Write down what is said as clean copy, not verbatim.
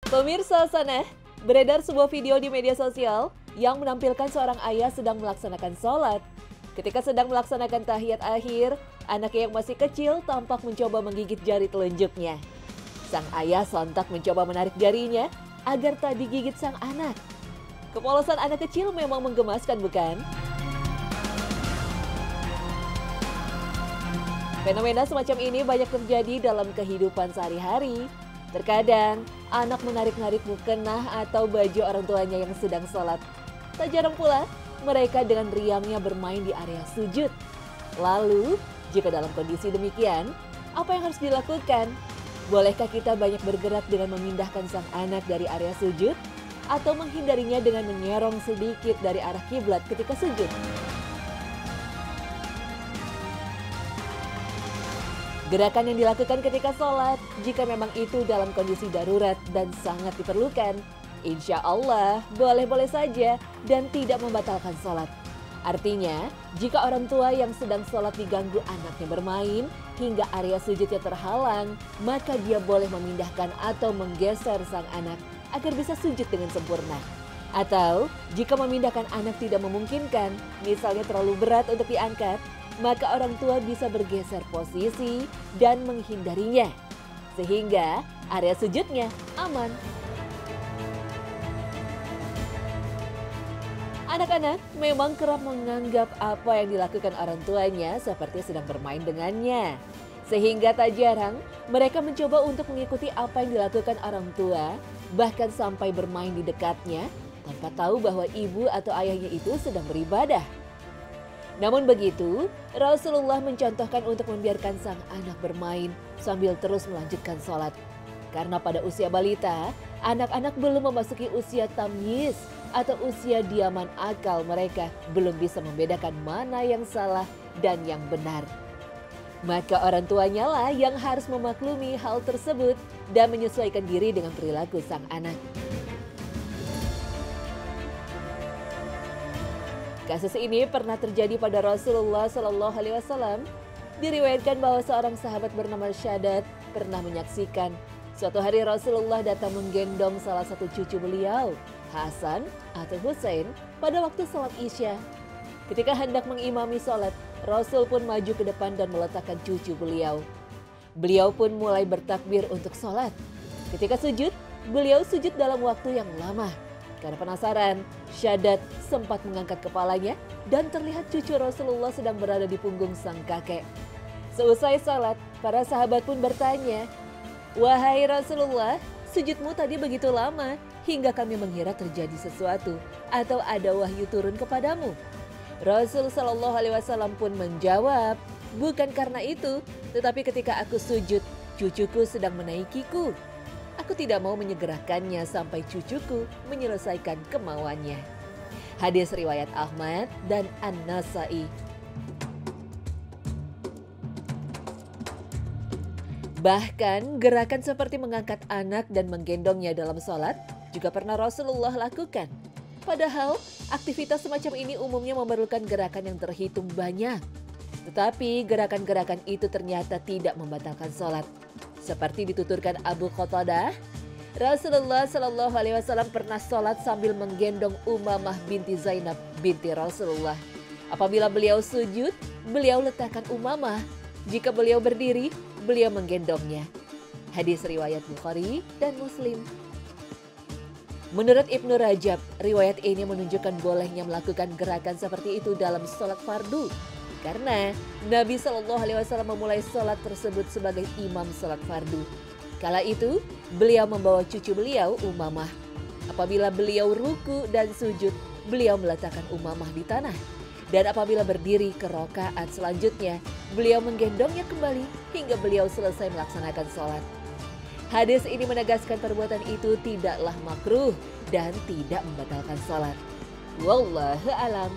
Pemirsa sana, beredar sebuah video di media sosial yang menampilkan seorang ayah sedang melaksanakan sholat. Ketika sedang melaksanakan tahiyat akhir, anaknya yang masih kecil tampak mencoba menggigit jari telunjuknya. Sang ayah sontak mencoba menarik jarinya agar tak digigit sang anak. Kepolosan anak kecil memang menggemaskan, bukan? Fenomena semacam ini banyak terjadi dalam kehidupan sehari-hari. Terkadang, anak menarik-narik mukena atau baju orang tuanya yang sedang sholat. Tak jarang pula, mereka dengan riangnya bermain di area sujud. Lalu, jika dalam kondisi demikian, apa yang harus dilakukan? Bolehkah kita banyak bergerak dengan memindahkan sang anak dari area sujud? Atau menghindarinya dengan menyerong sedikit dari arah kiblat ketika sujud? Gerakan yang dilakukan ketika sholat, jika memang itu dalam kondisi darurat dan sangat diperlukan, insya Allah boleh-boleh saja dan tidak membatalkan sholat. Artinya, jika orang tua yang sedang sholat diganggu anaknya bermain hingga area sujudnya terhalang, maka dia boleh memindahkan atau menggeser sang anak agar bisa sujud dengan sempurna. Atau, jika memindahkan anak tidak memungkinkan, misalnya terlalu berat untuk diangkat, maka orang tua bisa bergeser posisi dan menghindarinya, sehingga area sujudnya aman. Anak-anak memang kerap menganggap apa yang dilakukan orang tuanya seperti sedang bermain dengannya. Sehingga tak jarang mereka mencoba untuk mengikuti apa yang dilakukan orang tua, bahkan sampai bermain di dekatnya tanpa tahu bahwa ibu atau ayahnya itu sedang beribadah. Namun begitu, Rasulullah mencontohkan untuk membiarkan sang anak bermain sambil terus melanjutkan sholat. Karena pada usia balita, anak-anak belum memasuki usia tamyiz atau usia diaman akal, mereka belum bisa membedakan mana yang salah dan yang benar. Maka orang tuanya lah yang harus memaklumi hal tersebut dan menyesuaikan diri dengan perilaku sang anak. Kasus ini pernah terjadi pada Rasulullah SAW. Diriwayatkan bahwa seorang sahabat bernama Shaddad pernah menyaksikan suatu hari Rasulullah datang menggendong salah satu cucu beliau, Hasan atau Hussein, pada waktu sholat Isya. Ketika hendak mengimami sholat, Rasul pun maju ke depan dan meletakkan cucu beliau. Beliau pun mulai bertakbir untuk sholat. Ketika sujud, beliau sujud dalam waktu yang lama. Karena penasaran, Shaddad sempat mengangkat kepalanya dan terlihat cucu Rasulullah sedang berada di punggung sang kakek. Seusai salat, para sahabat pun bertanya, "Wahai Rasulullah, sujudmu tadi begitu lama hingga kami mengira terjadi sesuatu atau ada wahyu turun kepadamu." Rasul Shallallahu Alaihi Wasallam pun menjawab, "Bukan karena itu, tetapi ketika aku sujud, cucuku sedang menaikiku. Aku tidak mau menyegerakannya sampai cucuku menyelesaikan kemauannya." Hadis riwayat Ahmad dan An-Nasai. Bahkan gerakan seperti mengangkat anak dan menggendongnya dalam sholat juga pernah Rasulullah lakukan. Padahal aktivitas semacam ini umumnya memerlukan gerakan yang terhitung banyak. Tetapi gerakan-gerakan itu ternyata tidak membatalkan sholat. Seperti dituturkan Abu Qatadah, Rasulullah Shallallahu Alaihi Wasallam pernah sholat sambil menggendong Umamah binti Zainab binti Rasulullah. Apabila beliau sujud, beliau letakkan Umamah. Jika beliau berdiri, beliau menggendongnya. Hadis riwayat Bukhari dan Muslim. Menurut Ibnu Rajab, riwayat ini menunjukkan bolehnya melakukan gerakan seperti itu dalam sholat fardu. Karena Nabi Shallallahu Alaihi Wasallam memulai sholat tersebut sebagai imam sholat fardu. Kala itu beliau membawa cucu beliau Umamah. Apabila beliau ruku dan sujud, beliau meletakkan Umamah di tanah. Dan apabila berdiri ke rakaat selanjutnya, beliau menggendongnya kembali hingga beliau selesai melaksanakan sholat. Hadis ini menegaskan perbuatan itu tidaklah makruh dan tidak membatalkan sholat. Wallahu a'lam.